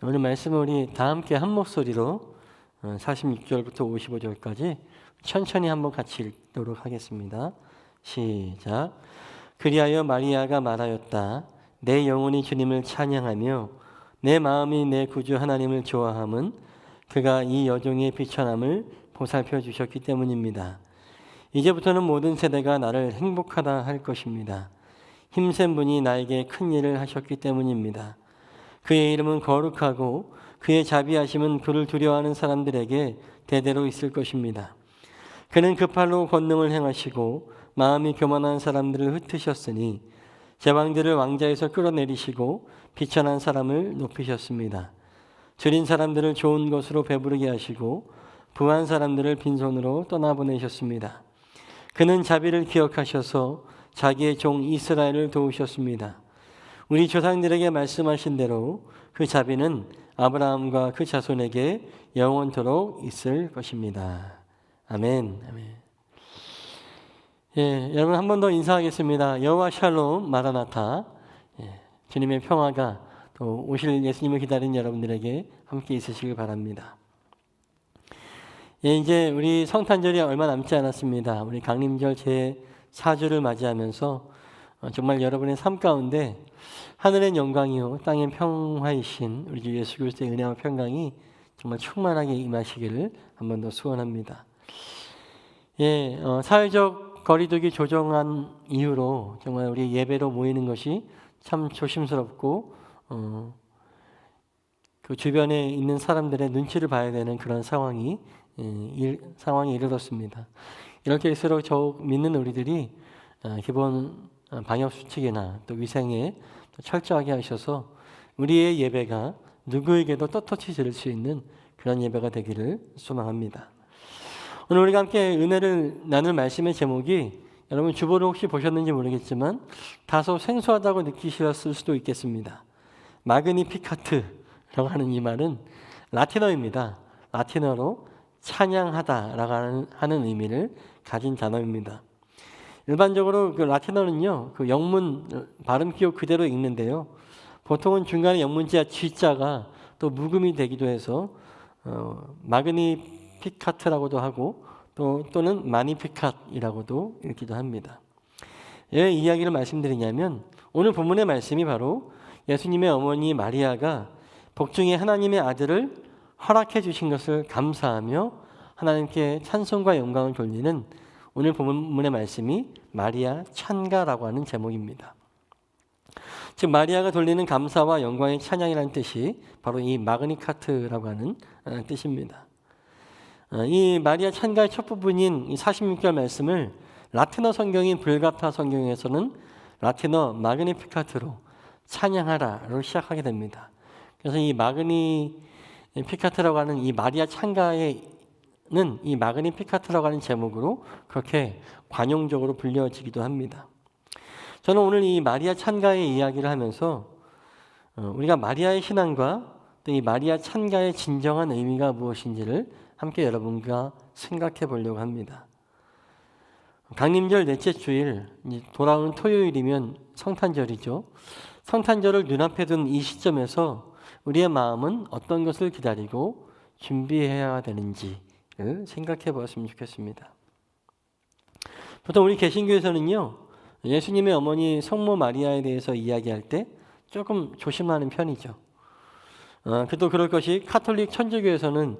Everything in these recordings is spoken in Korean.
오늘 말씀을 우리 다 함께 한 목소리로 46절부터 55절까지 천천히 한번 같이 읽도록 하겠습니다. 시작. 그리하여 마리아가 말하였다. 내 영혼이 주님을 찬양하며 내 마음이 내 구주 하나님을 좋아함은 그가 이 여종의 비천함을 보살펴 주셨기 때문입니다. 이제부터는 모든 세대가 나를 행복하다 할 것입니다. 힘센 분이 나에게 큰 일을 하셨기 때문입니다. 그의 이름은 거룩하고 그의 자비하심은 그를 두려워하는 사람들에게 대대로 있을 것입니다. 그는 그 팔로 권능을 행하시고 마음이 교만한 사람들을 흩으셨으니 제왕들을 왕자에서 끌어내리시고 비천한 사람을 높이셨습니다. 줄인 사람들을 좋은 것으로 배부르게 하시고 부한 사람들을 빈손으로 떠나보내셨습니다. 그는 자비를 기억하셔서 자기의 종 이스라엘을 도우셨습니다. 우리 조상들에게 말씀하신 대로 그 자비는 아브라함과 그 자손에게 영원토록 있을 것입니다. 아멘. 아멘. 예, 여러분 한 번 더 인사하겠습니다. 여호와 샬롬 마라나타. 주님의 평화가 또 오실 예수님을 기다리는 여러분들에게 함께 있으시길 바랍니다. 예, 이제 우리 성탄절이 얼마 남지 않았습니다. 우리 강림절 제4주를 맞이하면서 정말 여러분의 삶 가운데 하늘의 영광이요 땅의 평화이신 우리 주 예수 그리스도의 은혜와 평강이 정말 충만하게 임하시기를 한 번 더 소원합니다. 예, 사회적 거리두기 조정한 이후로 정말 우리 예배로 모이는 것이 참 조심스럽고 그 주변에 있는 사람들의 눈치를 봐야 되는 그런 상황이 이르렀습니다. 이럴수록 더욱 믿는 우리들이 기본 방역 수칙이나 또 위생에 철저하게 하셔서 우리의 예배가 누구에게도 떳떳이 들을 수 있는 그런 예배가 되기를 소망합니다. 오늘 우리가 함께 은혜를 나눌 말씀의 제목이 여러분 주보를 혹시 보셨는지 모르겠지만 다소 생소하다고 느끼셨을 수도 있겠습니다. 마그니피카트라고 하는 이 말은 라틴어입니다. 라틴어로 찬양하다라고 하는 의미를 가진 단어입니다. 일반적으로 그 라틴어는요, 그 영문 발음 기호 그대로 읽는데요. 보통은 중간에 영문자 G자가 또 묵음이 되기도 해서 마그니피카트라고도 하고 또는 마니피캇이라고도 읽기도 합니다. 왜 이 이야기를 말씀드리냐면 오늘 본문의 말씀이 바로 예수님의 어머니 마리아가 복중에 하나님의 아들을 허락해 주신 것을 감사하며 하나님께 찬송과 영광을 돌리는 오늘 본문의 말씀이 마리아 찬가라고 하는 제목입니다. 즉 마리아가 돌리는 감사와 영광의 찬양이라는 뜻이 바로 이 마그니카트라고 하는 뜻입니다. 이 마리아 찬가의 첫 부분인 이 46절 말씀을 라틴어 성경인 불가타 성경에서는 라틴어 마그니피카트로 찬양하라로 시작하게 됩니다. 그래서 이 마그니피카트라고 하는 이 마리아 찬가의 이 마그니피카트라고 하는 제목으로 그렇게 관용적으로 불려지기도 합니다. 저는 오늘 이 마리아 찬가의 이야기를 하면서 우리가 마리아의 신앙과 또 이 마리아 찬가의 진정한 의미가 무엇인지를 함께 여러분과 생각해 보려고 합니다. 강림절 넷째 주일, 돌아오는 토요일이면 성탄절이죠. 성탄절을 눈앞에 둔 이 시점에서 우리의 마음은 어떤 것을 기다리고 준비해야 되는지 생각해 보았으면 좋겠습니다. 보통 우리 개신교에서는요, 예수님의 어머니 성모 마리아에 대해서 이야기할 때 조금 조심하는 편이죠. 그도 그럴 것이 카톨릭 천주교에서는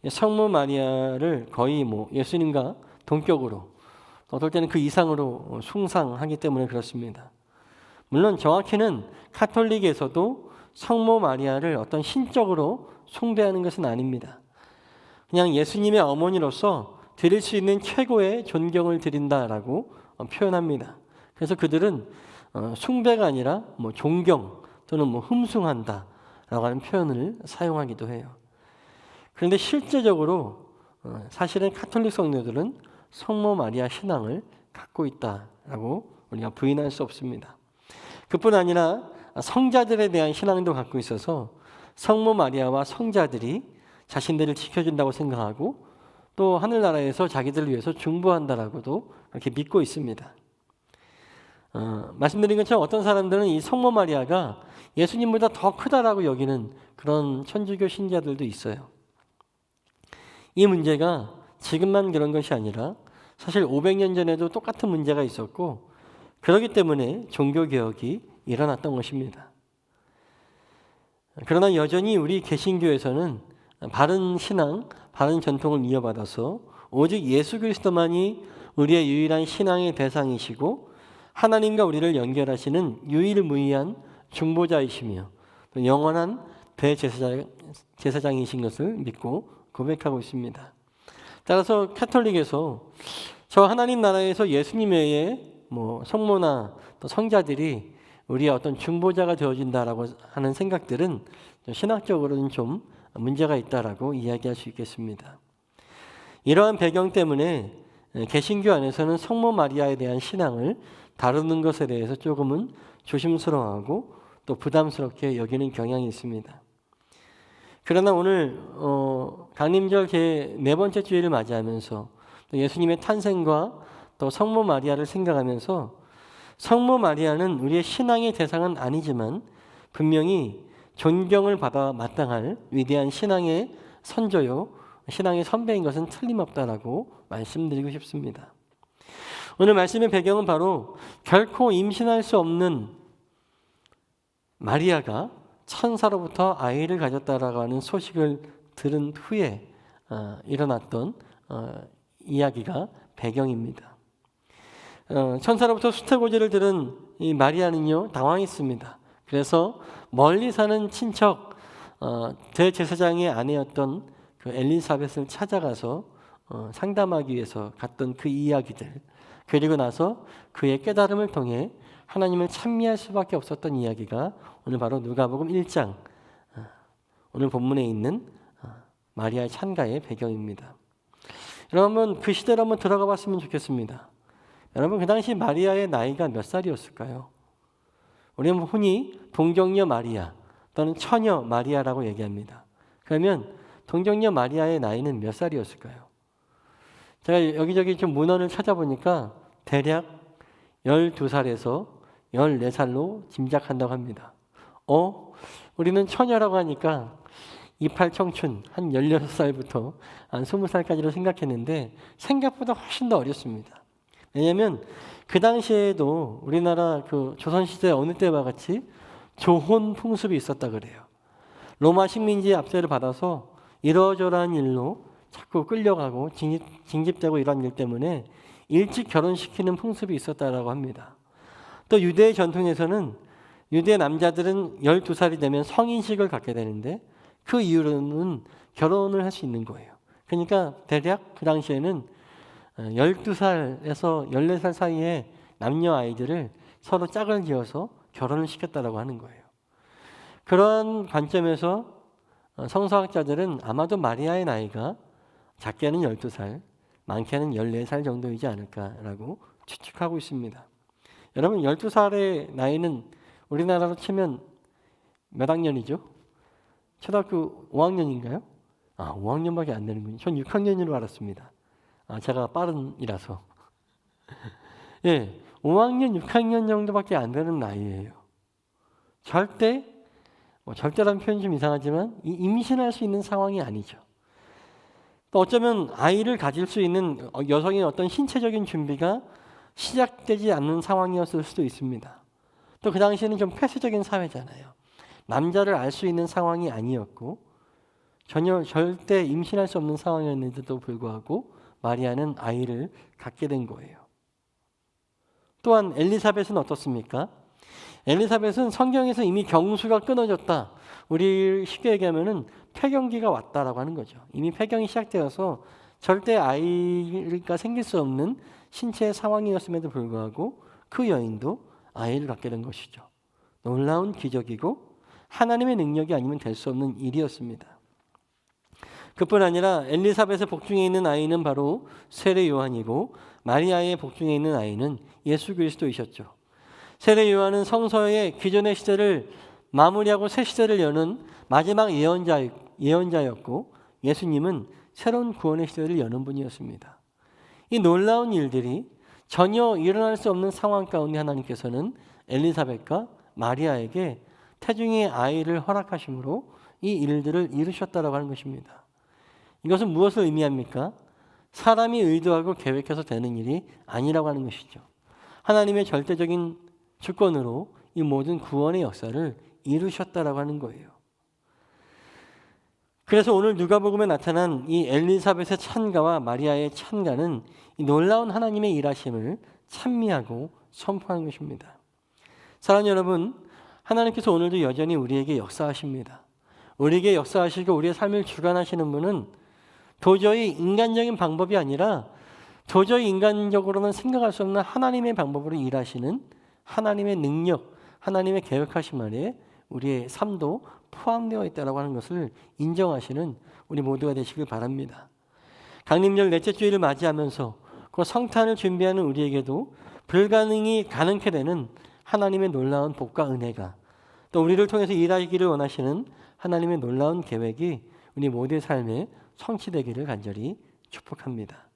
성모 마리아를 거의 예수님과 동격으로 어떨 때는 그 이상으로 숭상하기 때문에 그렇습니다. 물론 정확히는 카톨릭에서도 성모 마리아를 어떤 신적으로 숭배하는 것은 아닙니다. 그냥 예수님의 어머니로서 드릴 수 있는 최고의 존경을 드린다라고 표현합니다. 그래서 그들은 숭배가 아니라 존경 또는 흠숭한다라고 하는 표현을 사용하기도 해요. 그런데 실제적으로 사실은 카톨릭 성도들은 성모 마리아 신앙을 갖고 있다라고 우리가 부인할 수 없습니다. 그뿐 아니라 성자들에 대한 신앙도 갖고 있어서 성모 마리아와 성자들이 자신들을 지켜준다고 생각하고 또 하늘나라에서 자기들을 위해서 중보한다라고도 그렇게 믿고 있습니다. 말씀드린 것처럼 어떤 사람들은 이 성모 마리아가 예수님보다 더 크다라고 여기는 그런 천주교 신자들도 있어요. 이 문제가 지금만 그런 것이 아니라 사실 500년 전에도 똑같은 문제가 있었고 그렇기 때문에 종교개혁이 일어났던 것입니다. 그러나 여전히 우리 개신교에서는 바른 신앙, 바른 전통을 이어받아서 오직 예수 그리스도만이 우리의 유일한 신앙의 대상이시고 하나님과 우리를 연결하시는 유일무이한 중보자이시며 또 영원한 대제사장이신 것을 믿고 고백하고 있습니다. 따라서 카톨릭에서 저 하나님 나라에서 예수님 외에 성모나 또 성자들이 우리의 어떤 중보자가 되어진다라고 하는 생각들은 신학적으로는 좀 문제가 있다라고 이야기할 수 있겠습니다. 이러한 배경 때문에 개신교 안에서는 성모 마리아에 대한 신앙을 다루는 것에 대해서 조금은 조심스러워하고 또 부담스럽게 여기는 경향이 있습니다. 그러나 오늘 강림절 네 번째 주일을 맞이하면서 또 예수님의 탄생과 또 성모 마리아를 생각하면서 성모 마리아는 우리의 신앙의 대상은 아니지만 분명히 존경을 받아 마땅할 위대한 신앙의 선조요, 신앙의 선배인 것은 틀림없다라고 말씀드리고 싶습니다. 오늘 말씀의 배경은 바로 결코 임신할 수 없는 마리아가 천사로부터 아이를 가졌다라고 하는 소식을 들은 후에 일어났던 이야기가 배경입니다. 천사로부터 수태고지를 들은 이 마리아는요 당황했습니다. 그래서 멀리 사는 친척 대제사장의 아내였던 그 엘리사벳을 찾아가서 상담하기 위해서 갔던 그 이야기들, 그리고 나서 그의 깨달음을 통해 하나님을 찬미할 수밖에 없었던 이야기가 오늘 바로 누가복음 1장 오늘 본문에 있는 마리아의 찬가의 배경입니다. 여러분 그 시대로 한번 들어가 봤으면 좋겠습니다. 여러분 그 당시 마리아의 나이가 몇 살이었을까요? 우리는 흔히 동정녀 마리아 또는 처녀 마리아라고 얘기합니다. 그러면 동정녀 마리아의 나이는 몇 살이었을까요? 제가 여기저기 좀 문헌을 찾아보니까 대략 12살에서 14살로 짐작한다고 합니다. 우리는 처녀라고 하니까 이팔 청춘 한 16살부터 한 20살까지로 생각했는데 생각보다 훨씬 더 어렸습니다. 왜냐하면 그 당시에도 우리나라 그 조선시대 어느 때와 같이 조혼 풍습이 있었다 그래요. 로마 식민지의 압제를 받아서 이러저러한 일로 자꾸 끌려가고 징집되고 이런 일 때문에 일찍 결혼시키는 풍습이 있었다라고 합니다. 또 유대의 전통에서는 유대 남자들은 12살이 되면 성인식을 갖게 되는데 그 이유로는 결혼을 할 수 있는 거예요. 그러니까 대략 그 당시에는 12살에서 14살 사이에 남녀 아이들을 서로 짝을 지어서 결혼을 시켰다라고 하는 거예요. 그런 관점에서 성서학자들은 아마도 마리아의 나이가 작게는 12살, 많게는 14살 정도이지 않을까라고 추측하고 있습니다. 여러분 12살의 나이는 우리나라로 치면 몇 학년이죠? 초등학교 5학년인가요? 5학년밖에 안 되는군요. 전 6학년으로 알았습니다. 제가 빠른이라서. 예, 5학년, 6학년 정도밖에 안 되는 나이예요. 절대라는 표현이 좀 이상하지만 임신할 수 있는 상황이 아니죠. 또 어쩌면 아이를 가질 수 있는 여성의 어떤 신체적인 준비가 시작되지 않는 상황이었을 수도 있습니다. 또 그 당시에는 좀 폐쇄적인 사회잖아요. 남자를 알 수 있는 상황이 아니었고 절대 임신할 수 없는 상황이었는데도 불구하고 마리아는 아이를 갖게 된 거예요. 또한 엘리사벳은 어떻습니까? 엘리사벳은 성경에서 이미 경수가 끊어졌다. 우리 쉽게 얘기하면은 폐경기가 왔다라고 하는 거죠. 이미 폐경이 시작되어서 절대 아이가 생길 수 없는 신체의 상황이었음에도 불구하고 그 여인도 아이를 갖게 된 것이죠. 놀라운 기적이고 하나님의 능력이 아니면 될 수 없는 일이었습니다. 그뿐 아니라 엘리사벳의 복중에 있는 아이는 바로 세례 요한이고 마리아의 복중에 있는 아이는 예수 그리스도이셨죠. 세례 요한은 성서의 기존의 시대를 마무리하고 새 시대를 여는 마지막 예언자였고 예수님은 새로운 구원의 시대를 여는 분이었습니다. 이 놀라운 일들이 전혀 일어날 수 없는 상황 가운데 하나님께서는 엘리사벳과 마리아에게 태중의 아이를 허락하심으로 이 일들을 이루셨다라고 하는 것입니다. 이것은 무엇을 의미합니까? 사람이 의도하고 계획해서 되는 일이 아니라고 하는 것이죠. 하나님의 절대적인 주권으로 이 모든 구원의 역사를 이루셨다라고 하는 거예요. 그래서 오늘 누가복음에 나타난 이 엘리사벳의 찬가와 마리아의 찬가는 이 놀라운 하나님의 일하심을 찬미하고 선포하는 것입니다. 사랑하는 여러분, 하나님께서 오늘도 여전히 우리에게 역사하십니다. 우리에게 역사하시고 우리의 삶을 주관하시는 분은 도저히 인간적인 방법이 아니라 도저히 인간적으로는 생각할 수 없는 하나님의 방법으로 일하시는 하나님의 능력, 하나님의 계획하심 안에 우리의 삶도 포함되어 있다고 하는 것을 인정하시는 우리 모두가 되시길 바랍니다. 강림절 넷째 주일을 맞이하면서 그 성탄을 준비하는 우리에게도 불가능이 가능케 되는 하나님의 놀라운 복과 은혜가 또 우리를 통해서 일하기를 원하시는 하나님의 놀라운 계획이 우리 모두의 삶에 성취되기를 간절히 축복합니다.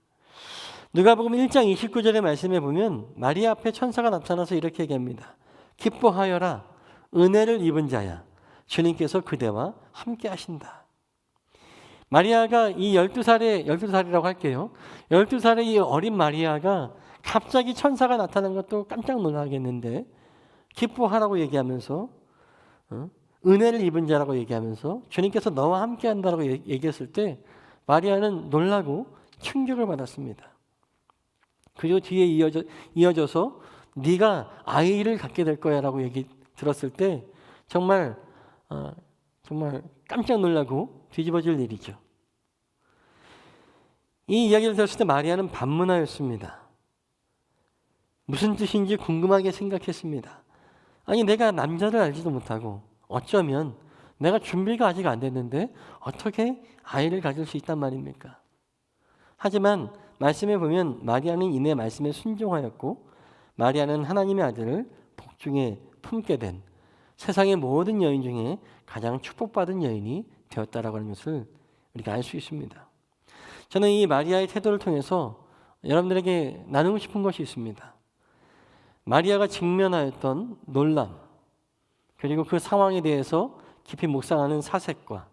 누가복음 1장 29절의 말씀에 보면 마리아 앞에 천사가 나타나서 이렇게 얘기합니다. 기뻐하여라, 은혜를 입은 자야, 주님께서 그대와 함께 하신다. 마리아가 이 12살이라고 할게요. 12살의 이 어린 마리아가 갑자기 천사가 나타난 것도 깜짝 놀라겠는데 기뻐하라고 얘기하면서 은혜를 입은 자라고 얘기하면서 주님께서 너와 함께 한다라고 얘기했을 때 마리아는 놀라고 충격을 받았습니다. 그리고 뒤에 이어져서 네가 아이를 갖게 될 거야 라고 얘기 들었을 때 정말 깜짝 놀라고 뒤집어질 일이죠. 이 이야기를 들었을 때 마리아는 반문하였습니다. 무슨 뜻인지 궁금하게 생각했습니다. 아니 내가 남자를 알지도 못하고 어쩌면 내가 준비가 아직 안 됐는데 어떻게 아이를 가질 수 있단 말입니까? 하지만 말씀에 보면 마리아는 이내 말씀에 순종하였고 마리아는 하나님의 아들을 복중에 품게 된 세상의 모든 여인 중에 가장 축복받은 여인이 되었다라고 하는 것을 우리가 알 수 있습니다. 저는 이 마리아의 태도를 통해서 여러분들에게 나누고 싶은 것이 있습니다. 마리아가 직면하였던 놀람, 그리고 그 상황에 대해서 깊이 묵상하는 사색과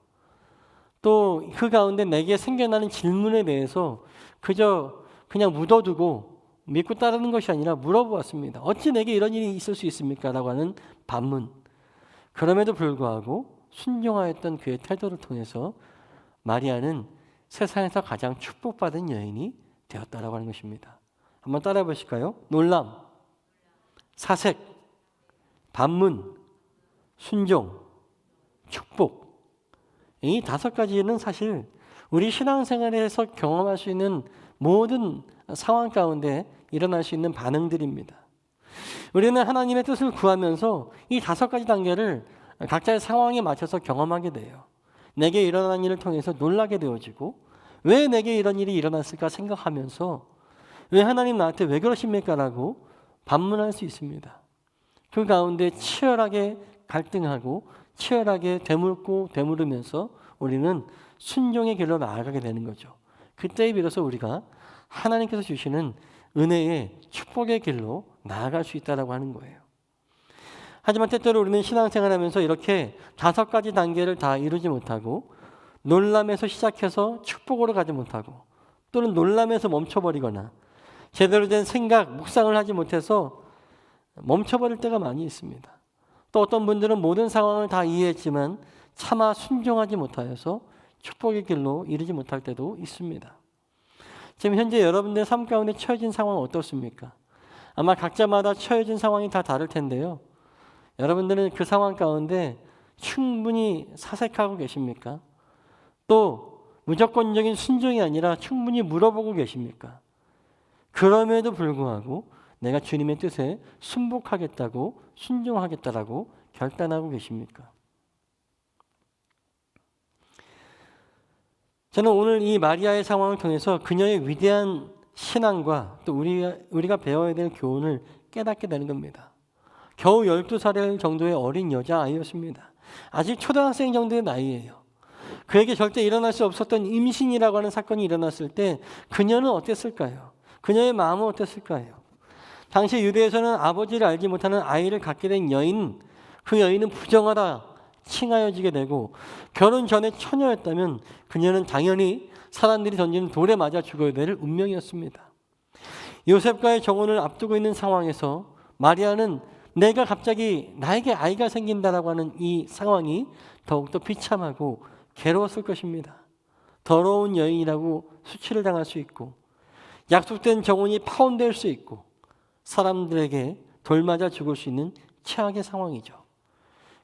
또 그 가운데 내게 생겨나는 질문에 대해서 그냥 묻어두고 믿고 따르는 것이 아니라 물어보았습니다. 어찌 내게 이런 일이 있을 수 있습니까? 라고 하는 반문. 그럼에도 불구하고 순종하였던 그의 태도를 통해서 마리아는 세상에서 가장 축복받은 여인이 되었다라고 하는 것입니다. 한번 따라해 보실까요? 놀람, 사색, 반문, 순종, 축복. 이 5가지는 사실 우리 신앙생활에서 경험할 수 있는 모든 상황 가운데 일어날 수 있는 반응들입니다. 우리는 하나님의 뜻을 구하면서 이 5가지 단계를 각자의 상황에 맞춰서 경험하게 돼요. 내게 일어난 일을 통해서 놀라게 되어지고 왜 내게 이런 일이 일어났을까 생각하면서 왜 하나님 나한테 왜 그러십니까? 라고 반문할 수 있습니다. 그 가운데 치열하게 갈등하고 치열하게 되물고 되물으면서 우리는 순종의 길로 나아가게 되는 거죠. 그때에 비로소 우리가 하나님께서 주시는 은혜의 축복의 길로 나아갈 수 있다고 하는 거예요. 하지만 때때로 우리는 신앙생활하면서 이렇게 5가지 단계를 다 이루지 못하고 놀람에서 시작해서 축복으로 가지 못하고 또는 놀람에서 멈춰버리거나 제대로 된 생각, 묵상을 하지 못해서 멈춰버릴 때가 많이 있습니다. 또 어떤 분들은 모든 상황을 다 이해했지만 차마 순종하지 못하여서 축복의 길로 이르지 못할 때도 있습니다. 지금 현재 여러분들의 삶 가운데 처해진 상황은 어떻습니까? 아마 각자마다 처해진 상황이 다 다를 텐데요. 여러분들은 그 상황 가운데 충분히 사색하고 계십니까? 또 무조건적인 순종이 아니라 충분히 물어보고 계십니까? 그럼에도 불구하고 내가 주님의 뜻에 순복하겠다고 순종하겠다라고 결단하고 계십니까? 저는 오늘 이 마리아의 상황을 통해서 그녀의 위대한 신앙과 또 우리가 배워야 될 교훈을 깨닫게 되는 겁니다. 겨우 12살 정도의 어린 여자아이였습니다. 아직 초등학생 정도의 나이예요. 그에게 절대 일어날 수 없었던 임신이라고 하는 사건이 일어났을 때 그녀는 어땠을까요? 그녀의 마음은 어땠을까요? 당시 유대에서는 아버지를 알지 못하는 아이를 갖게 된 여인, 그 여인은 부정하다, 칭하여지게 되고 결혼 전에 처녀였다면 그녀는 당연히 사람들이 던지는 돌에 맞아 죽어야 될 운명이었습니다. 요셉과의 정혼을 앞두고 있는 상황에서 마리아는 내가 갑자기 나에게 아이가 생긴다라고 하는 이 상황이 더욱더 비참하고 괴로웠을 것입니다. 더러운 여인이라고 수치를 당할 수 있고 약속된 정혼이 파혼될 수 있고 사람들에게 돌맞아 죽을 수 있는 최악의 상황이죠.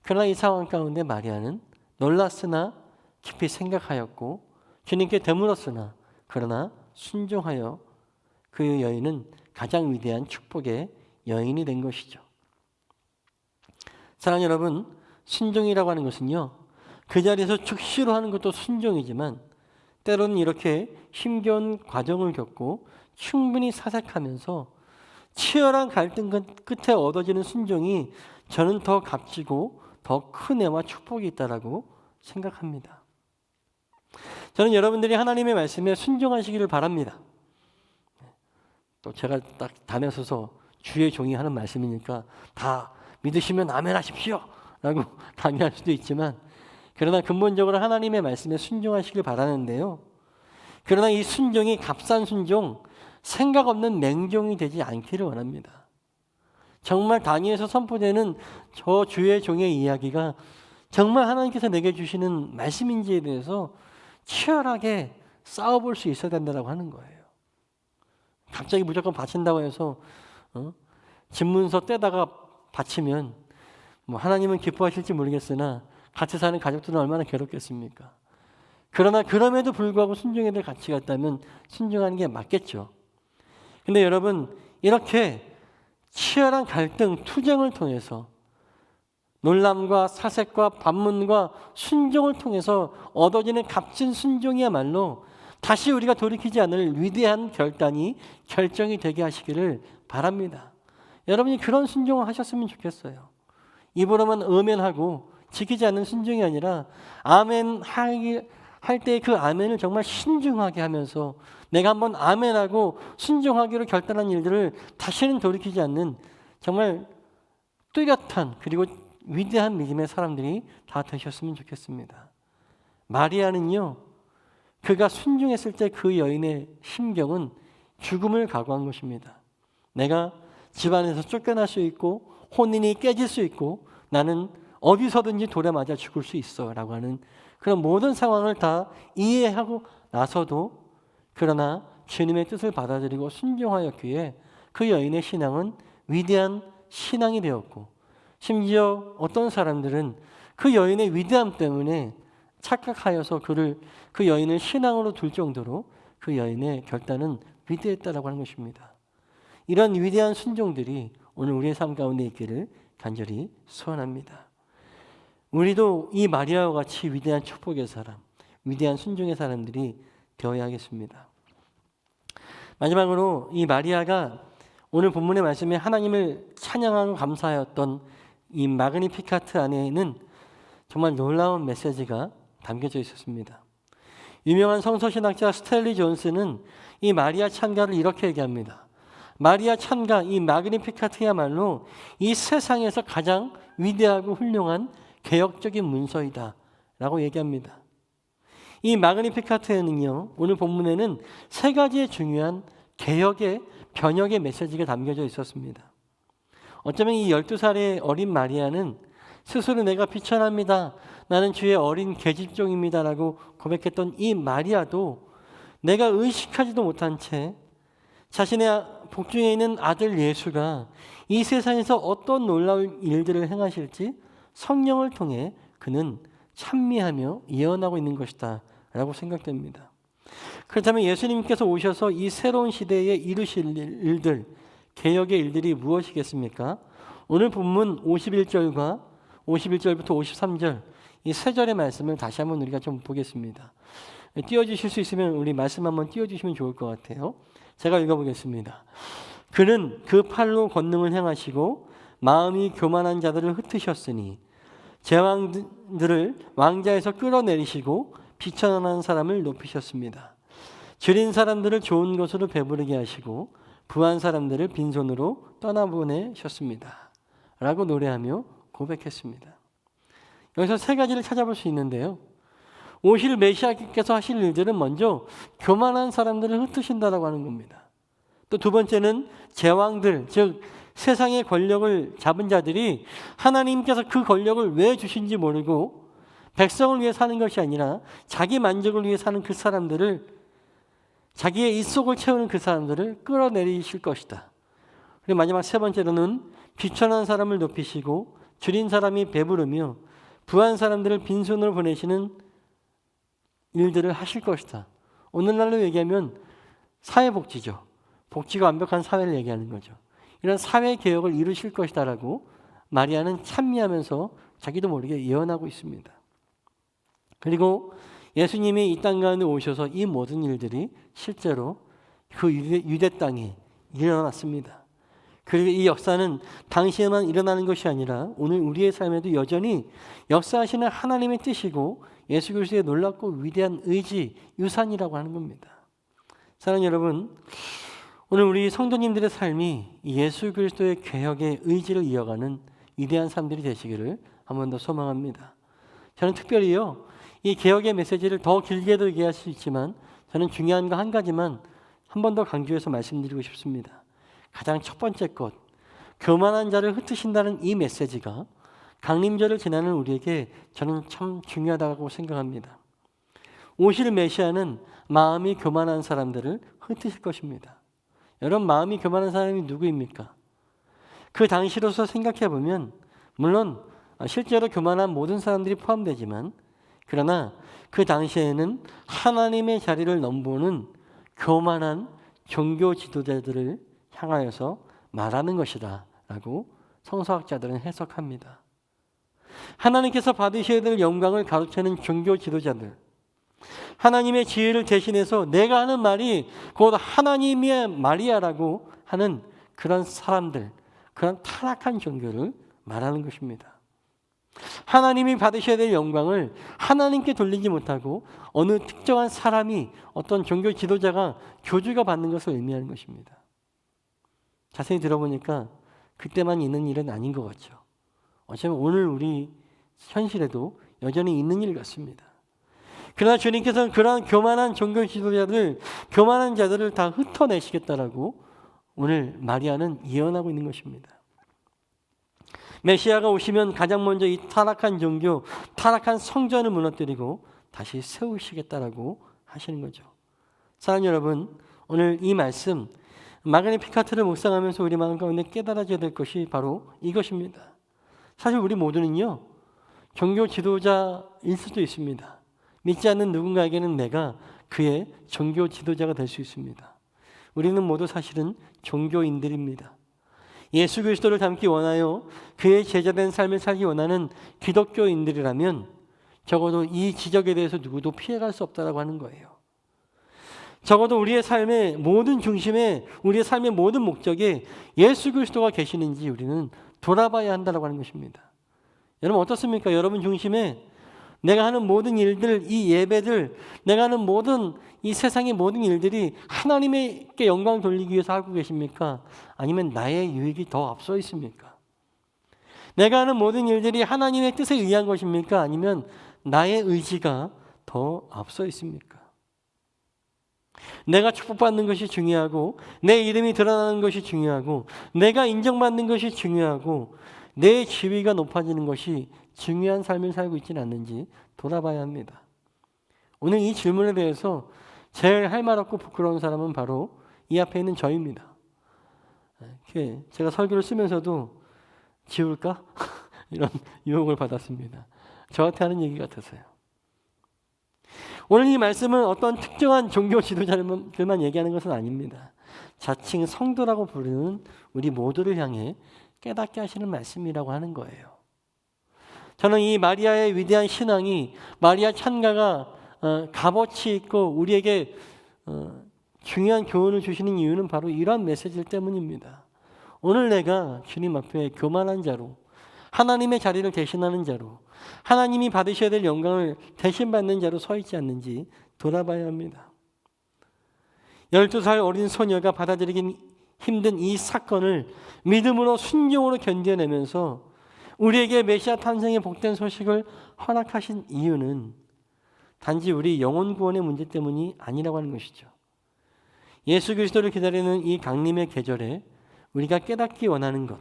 그러나 이 상황 가운데 마리아는 놀랐으나 깊이 생각하였고 주님께 되물었으나 그러나 순종하여 그 여인은 가장 위대한 축복의 여인이 된 것이죠. 사랑하는 여러분, 순종이라고 하는 것은요, 그 자리에서 즉시로 하는 것도 순종이지만 때로는 이렇게 힘겨운 과정을 겪고 충분히 사색하면서 치열한 갈등 끝에 얻어지는 순종이 저는 더 값지고 더 큰 애와 축복이 있다라고 생각합니다. 저는 여러분들이 하나님의 말씀에 순종하시기를 바랍니다. 또 제가 딱 담에 서서 주의 종이 하는 말씀이니까 다 믿으시면 아멘 하십시오 라고 강요할 수도 있지만 그러나 근본적으로 하나님의 말씀에 순종하시길 바라는데요. 그러나 이 순종이 값싼 순종, 생각 없는 맹종이 되지 않기를 원합니다. 정말 다니엘에서 선포되는 저 주의 종의 이야기가 정말 하나님께서 내게 주시는 말씀인지에 대해서 치열하게 싸워볼 수 있어야 된다고 하는 거예요. 갑자기 무조건 바친다고 해서 집문서 떼다가 바치면 뭐 하나님은 기뻐하실지 모르겠으나 같이 사는 가족들은 얼마나 괴롭겠습니까? 그러나 그럼에도 불구하고 순종해야 될 가치가 있다면 순종하는 게 맞겠죠. 근데 여러분 이렇게 치열한 갈등, 투쟁을 통해서 놀람과 사색과 반문과 순종을 통해서 얻어지는 값진 순종이야말로 다시 우리가 돌이키지 않을 위대한 결정이 되게 하시기를 바랍니다. 여러분이 그런 순종을 하셨으면 좋겠어요. 입으로만 아멘하고 지키지 않는 순종이 아니라 아멘 할 때 그 아멘을 정말 신중하게 하면서 내가 한번 아멘하고 순종하기로 결단한 일들을 다시는 돌이키지 않는 정말 뚜렷한 그리고 위대한 믿음의 사람들이 다 되셨으면 좋겠습니다. 마리아는요, 그가 순종했을 때 그 여인의 심경은 죽음을 각오한 것입니다. 내가 집안에서 쫓겨날 수 있고 혼인이 깨질 수 있고 나는 어디서든지 돌에 맞아 죽을 수 있어 라고 하는 그런 모든 상황을 다 이해하고 나서도 그러나 주님의 뜻을 받아들이고 순종하였기에 그 여인의 신앙은 위대한 신앙이 되었고 심지어 어떤 사람들은 그 여인의 위대함 때문에 착각하여서 그 여인을 신앙으로 둘 정도로 그 여인의 결단은 위대했다라고 하는 것입니다. 이런 위대한 순종들이 오늘 우리의 삶 가운데 있기를 간절히 소원합니다. 우리도 이 마리아와 같이 위대한 축복의 사람, 위대한 순종의 사람들이 되어야 하겠습니다. 마지막으로 이 마리아가 오늘 본문의 말씀에 하나님을 찬양하고 감사하였던 이 마그니피카트 안에는 정말 놀라운 메시지가 담겨져 있었습니다. 유명한 성서신학자 스탠리 존스는 이 마리아 찬가를 이렇게 얘기합니다. 마리아 찬가, 이 마그니피카트야말로 이 세상에서 가장 위대하고 훌륭한 개혁적인 문서이다 라고 얘기합니다. 이 마그니피카트에는요, 오늘 본문에는 세 가지의 중요한 개혁의 변혁의 메시지가 담겨져 있었습니다. 어쩌면 이 12살의 어린 마리아는 스스로 내가 비천합니다. 나는 주의 어린 계집종입니다 라고 고백했던 이 마리아도 내가 의식하지도 못한 채 자신의 복중에 있는 아들 예수가 이 세상에서 어떤 놀라운 일들을 행하실지 성령을 통해 그는 찬미하며 예언하고 있는 것이다 라고 생각됩니다. 그렇다면 예수님께서 오셔서 이 새로운 시대에 이루실 일들, 개혁의 일들이 무엇이겠습니까? 오늘 본문 51절과 51절부터 53절 이 세 절의 말씀을 다시 한번 우리가 좀 보겠습니다. 띄워주실 수 있으면 우리 말씀 한번 띄워주시면 좋을 것 같아요. 제가 읽어보겠습니다. 그는 그 팔로 권능을 행하시고 마음이 교만한 자들을 흩으셨으니 제왕들을 왕자에서 끌어내리시고 비천한 사람을 높이셨습니다. 줄인 사람들을 좋은 것으로 배부르게 하시고 부한 사람들을 빈손으로 떠나보내셨습니다. 라고 노래하며 고백했습니다. 여기서 세 가지를 찾아볼 수 있는데요. 오실 메시아께서 하실 일들은 먼저 교만한 사람들을 흩으신다라고 하는 겁니다. 또 두 번째는 제왕들, 즉 세상의 권력을 잡은 자들이 하나님께서 그 권력을 왜 주신지 모르고 백성을 위해 사는 것이 아니라 자기 만족을 위해 사는 그 사람들을, 자기의 입속을 채우는 그 사람들을 끌어내리실 것이다. 그리고 마지막 세 번째로는 비천한 사람을 높이시고 줄인 사람이 배부르며 부한 사람들을 빈손으로 보내시는 일들을 하실 것이다. 오늘날로 얘기하면 사회복지죠. 복지가 완벽한 사회를 얘기하는 거죠. 이런 사회개혁을 이루실 것이다라고 마리아는 찬미하면서 자기도 모르게 예언하고 있습니다. 그리고 예수님이 이 땅 가운데 오셔서 이 모든 일들이 실제로 그 유대 땅에 일어났습니다. 그리고 이 역사는 당시에만 일어나는 것이 아니라 오늘 우리의 삶에도 여전히 역사하시는 하나님의 뜻이고 예수 그리스도의 놀랍고 위대한 의지, 유산이라고 하는 겁니다. 사랑하는 여러분, 오늘 우리 성도님들의 삶이 예수 그리스도의 개혁의 의지를 이어가는 위대한 삶들이 되시기를 한 번 더 소망합니다. 저는 특별히요, 이 개혁의 메시지를 더 길게도 얘기할 수 있지만 저는 중요한 거 한 가지만 한 번 더 강조해서 말씀드리고 싶습니다. 가장 첫 번째 것, 교만한 자를 흩으신다는 이 메시지가 강림절을 지나는 우리에게 저는 참 중요하다고 생각합니다. 오실 메시아는 마음이 교만한 사람들을 흩으실 것입니다. 여러분, 마음이 교만한 사람이 누구입니까? 그 당시로서 생각해 보면 물론 실제로 교만한 모든 사람들이 포함되지만, 그러나 그 당시에는 하나님의 자리를 넘보는 교만한 종교 지도자들을 향하여서 말하는 것이다 라고 성서학자들은 해석합니다. 하나님께서 받으셔야 될 영광을 가로채는 종교 지도자들, 하나님의 지혜를 대신해서 내가 하는 말이 곧 하나님의 말이야라고 하는 그런 사람들, 그런 타락한 종교를 말하는 것입니다. 하나님이 받으셔야 될 영광을 하나님께 돌리지 못하고 어느 특정한 사람이, 어떤 종교 지도자가, 교주가 받는 것을 의미하는 것입니다. 자세히 들어보니까 그때만 있는 일은 아닌 것 같죠. 어쩌면 오늘 우리 현실에도 여전히 있는 일 같습니다. 그러나 주님께서는 그러한 교만한 종교 지도자들, 교만한 자들을 다 흩어내시겠다라고 오늘 마리아는 예언하고 있는 것입니다. 메시아가 오시면 가장 먼저 이 타락한 종교, 타락한 성전을 무너뜨리고 다시 세우시겠다라고 하시는 거죠. 사랑하는 여러분, 오늘 이 말씀 마그니피카트를 묵상하면서 우리 마음 가운데 깨달아져야 될 것이 바로 이것입니다. 사실 우리 모두는요, 종교 지도자일 수도 있습니다. 믿지 않는 누군가에게는 내가 그의 종교 지도자가 될 수 있습니다. 우리는 모두 사실은 종교인들입니다. 예수 그리스도를 닮기 원하여 그의 제자된 삶을 살기 원하는 기독교인들이라면 적어도 이 지적에 대해서 누구도 피해갈 수 없다라고 하는 거예요. 적어도 우리의 삶의 모든 중심에, 우리의 삶의 모든 목적에 예수 그리스도가 계시는지 우리는 돌아봐야 한다라고 하는 것입니다. 여러분 어떻습니까? 여러분 중심에 내가 하는 모든 일들, 이 예배들, 내가 하는 모든 이 세상의 모든 일들이 하나님께 영광 돌리기 위해서 하고 계십니까? 아니면 나의 유익이 더 앞서 있습니까? 내가 하는 모든 일들이 하나님의 뜻에 의한 것입니까? 아니면 나의 의지가 더 앞서 있습니까? 내가 축복받는 것이 중요하고, 내 이름이 드러나는 것이 중요하고, 내가 인정받는 것이 중요하고, 내 지위가 높아지는 것이 중요한 삶을 살고 있지는 않는지 돌아봐야 합니다. 오늘 이 질문에 대해서 제일 할 말 없고 부끄러운 사람은 바로 이 앞에 있는 저입니다. 제가 설교를 쓰면서도 지울까? 이런 유혹을 받았습니다. 저한테 하는 얘기 같아서요. 오늘 이 말씀은 어떤 특정한 종교 지도자들만 얘기하는 것은 아닙니다. 자칭 성도라고 부르는 우리 모두를 향해 깨닫게 하시는 말씀이라고 하는 거예요. 저는 이 마리아의 위대한 신앙이, 마리아 찬가가 값어치 있고 우리에게 중요한 교훈을 주시는 이유는 바로 이러한 메시지 때문입니다. 오늘 내가 주님 앞에 교만한 자로, 하나님의 자리를 대신하는 자로, 하나님이 받으셔야 될 영광을 대신 받는 자로 서 있지 않는지 돌아봐야 합니다. 12살 어린 소녀가 받아들이기 힘든 이 사건을 믿음으로 순종으로 견뎌내면서 우리에게 메시아 탄생의 복된 소식을 허락하신 이유는 단지 우리 영혼 구원의 문제 때문이 아니라고 하는 것이죠. 예수 그리스도를 기다리는 이 강림의 계절에 우리가 깨닫기 원하는 것,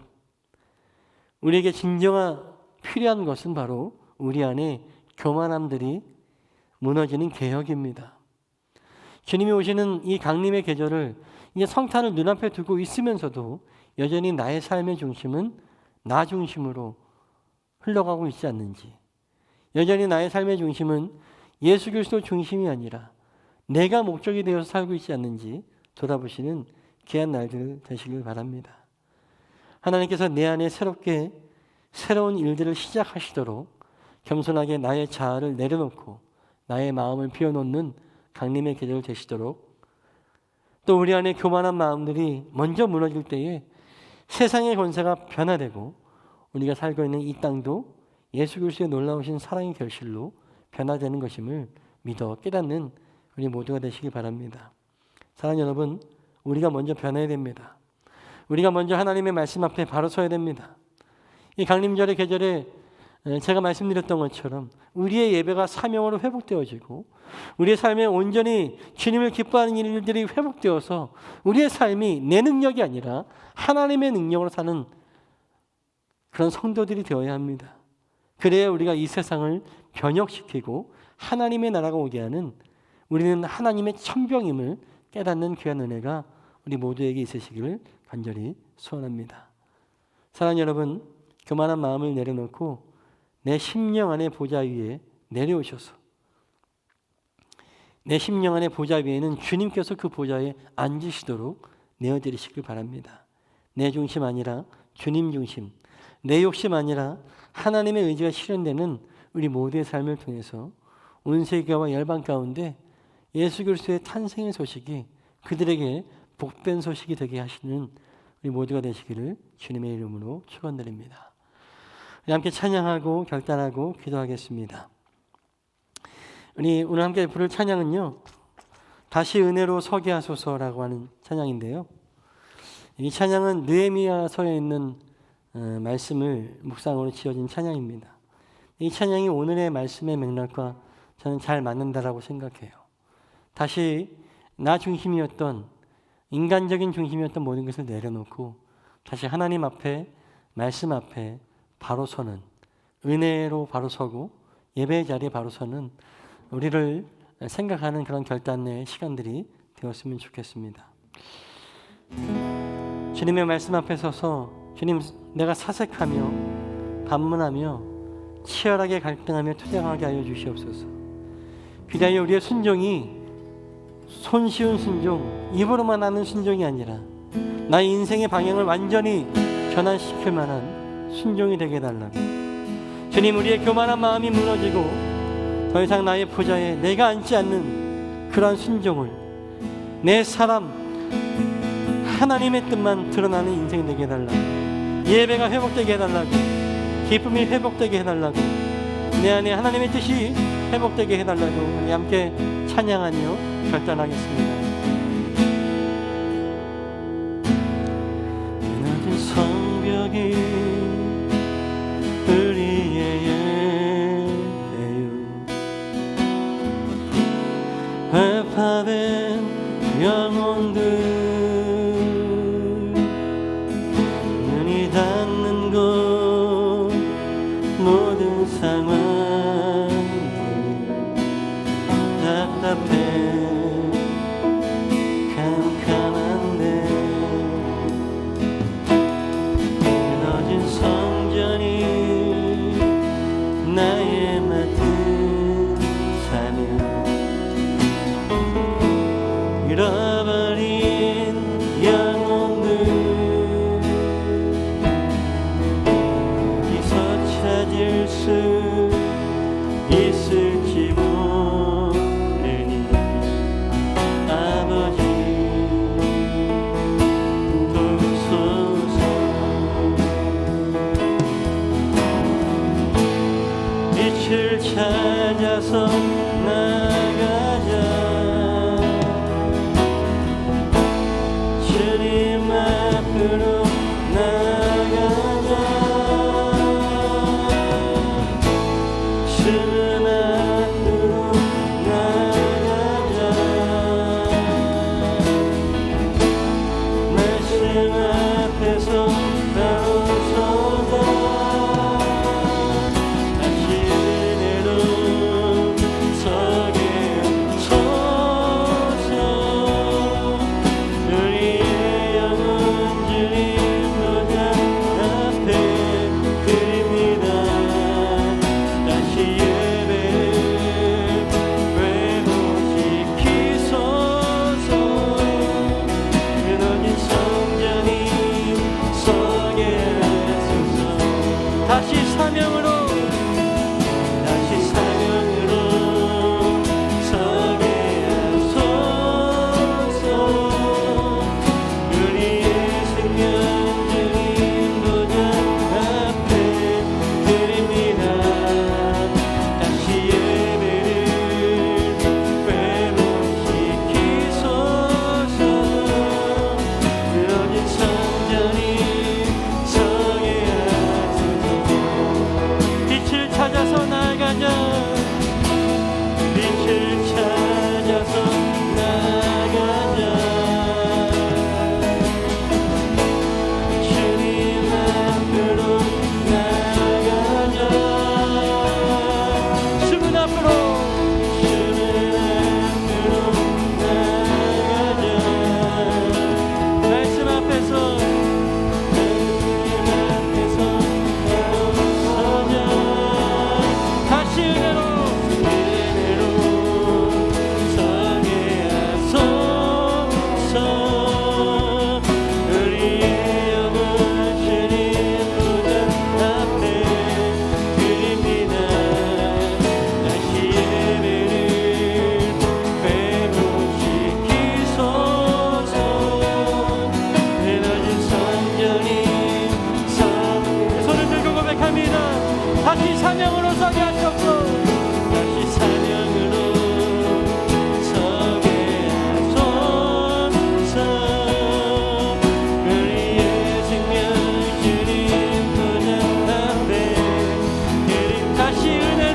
우리에게 진정한 필요한 것은 바로 우리 안에 교만함들이 무너지는 개혁입니다. 주님이 오시는 이 강림의 계절을 이제 성탄을 눈앞에 두고 있으면서도 여전히 나의 삶의 중심은 나 중심으로 흘러가고 있지 않는지, 여전히 나의 삶의 중심은 예수 그리스도 중심이 아니라 내가 목적이 되어서 살고 있지 않는지 돌아보시는 귀한 날들 되시길 바랍니다. 하나님께서 내 안에 새로운 일들을 시작하시도록 겸손하게 나의 자아를 내려놓고 나의 마음을 비워놓는 강림의 계절 되시도록, 또 우리 안에 교만한 마음들이 먼저 무너질 때에 세상의 권세가 변화되고 우리가 살고 있는 이 땅도 예수 그리스도의 놀라우신 사랑의 결실로 변화되는 것임을 믿어 깨닫는 우리 모두가 되시기 바랍니다. 사랑하는 여러분, 우리가 먼저 변해야 됩니다. 우리가 먼저 하나님의 말씀 앞에 바로 서야 됩니다. 이 강림절의 계절에 제가 말씀드렸던 것처럼 우리의 예배가 사명으로 회복되어지고 우리의 삶에 온전히 주님을 기뻐하는 일들이 회복되어서 우리의 삶이 내 능력이 아니라 하나님의 능력으로 사는 그런 성도들이 되어야 합니다. 그래야 우리가 이 세상을 변혁시키고 하나님의 나라가 오게 하는, 우리는 하나님의 천병임을 깨닫는 귀한 은혜가 우리 모두에게 있으시기를 간절히 소원합니다. 사랑하는 여러분, 교만한 마음을 내려놓고 내 심령 안의 보좌 위에 내려오셔서 내 심령 안의 보좌 위에는 주님께서 그 보좌에 앉으시도록 내어드리시길 바랍니다. 내 중심 아니라 주님 중심, 내 욕심 아니라 하나님의 의지가 실현되는 우리 모두의 삶을 통해서 온 세계와 열방 가운데 예수 그리스도의 탄생의 소식이 그들에게 복된 소식이 되게 하시는 우리 모두가 되시기를 주님의 이름으로 축원드립니다. 우리 함께 찬양하고 결단하고 기도하겠습니다. 우리 오늘 함께 부를 찬양은요, 다시 은혜로 서게 하소서라고 하는 찬양인데요. 이 찬양은 느헤미야서에 있는 말씀을 묵상으로 지어진 찬양입니다. 이 찬양이 오늘의 말씀의 맥락과 저는 잘 맞는다라고 생각해요. 다시 나 중심이었던, 인간적인 중심이었던 모든 것을 내려놓고 다시 하나님 앞에, 말씀 앞에 바로 서는, 은혜로 바로 서고 예배의 자리에 바로 서는 우리를 생각하는 그런 결단의 시간들이 되었으면 좋겠습니다. 주님의 말씀 앞에 서서 주님, 내가 사색하며 반문하며 치열하게 갈등하며 투쟁하게 하여 주시옵소서. 비단이 우리의 순종이 손쉬운 순종, 입으로만 하는 순종이 아니라 나의 인생의 방향을 완전히 전환시킬 만한 순종이 되게 해달라고. 주님, 우리의 교만한 마음이 무너지고 더 이상 나의 보좌에 내가 앉지 않는 그러한 순종을, 내 사람 하나님의 뜻만 드러나는 인생 되게 해달라고, 예배가 회복되게 해달라고, 기쁨이 회복되게 해달라고, 내 안에 하나님의 뜻이 회복되게 해달라고 우리 함께 찬양하며 결단하겠습니다. 낮은 성벽이 우리의 예배요, 회파된 영혼들 눈이 닿는 곳 모든 상황 답답해 캄캄한데 무너진 성전이 나의 맡은 사명, 잃어버린 영혼들 어디서 찾을 수 있을지 모르니 아버지 도우소서. 빛을 찾아서 나가자. 주님 앞으로 나가자. 앞으로 나가자. 말씀 앞에서 나서자. 다시 은혜로 서게 하소서. 우리의 영혼 주님 보좌 앞에 드립니다. 다시 예배를 회복시키소서. 무너진 성전이 서게 하소서. 다시 사명으로 서게 하소서. 우리의 생명 주님 보좌 앞에 드립니다. 다시 예배를 회복시키소서. 무너진 성전이 서게 하소서. 빛을 찾아서 나가자. 빛을 찾아서 나가자. 주님 앞으로 나가자. 주문 앞으로 나가자. 말씀 앞에서 서자. 다시 은혜로 서게 하소서. 우리의 영혼 주님 보좌 앞에 드립니다. 다시 예배를 회복시키소서. 무너진 성전이 손을 들고 고백합니다. 다시 사명으로 서게 하소서. 다시 사명으로 서게 하소서. 우리의 생명 주님 보좌 앞에 다시 은혜를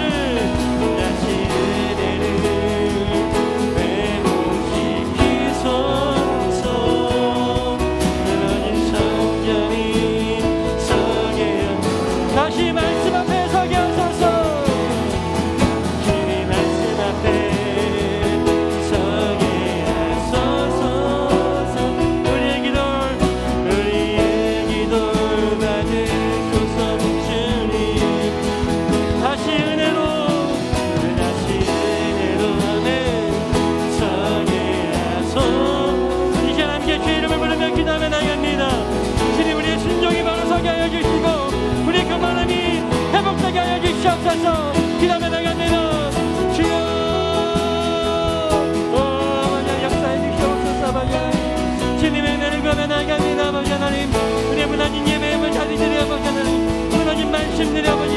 회복시키소서. 무너진 성전이 서게 다시 말씀 앞에 서게 하소서. 주님 말씀 앞에 서게 하소서. 우리의 기도 받으소서. 주님 다시 은혜로 서게 하소서. 이제 함께 주의 이름을 부르며 기도하며 나갑니다. 주님 우리의 순종이 바로 서게 하여 주시고 우리의 교만함이 회복되게 하여 주시옵소서. 기도하며 나갑니다. 주여 아버지 역사해 주시옵소서. 아버지 주님의 은혜를 구하며 나갑니다. 아버지 하나님 우리의 무너진 예배임을 자리들이 아버지 하나님 무너진 말씀들이 아버지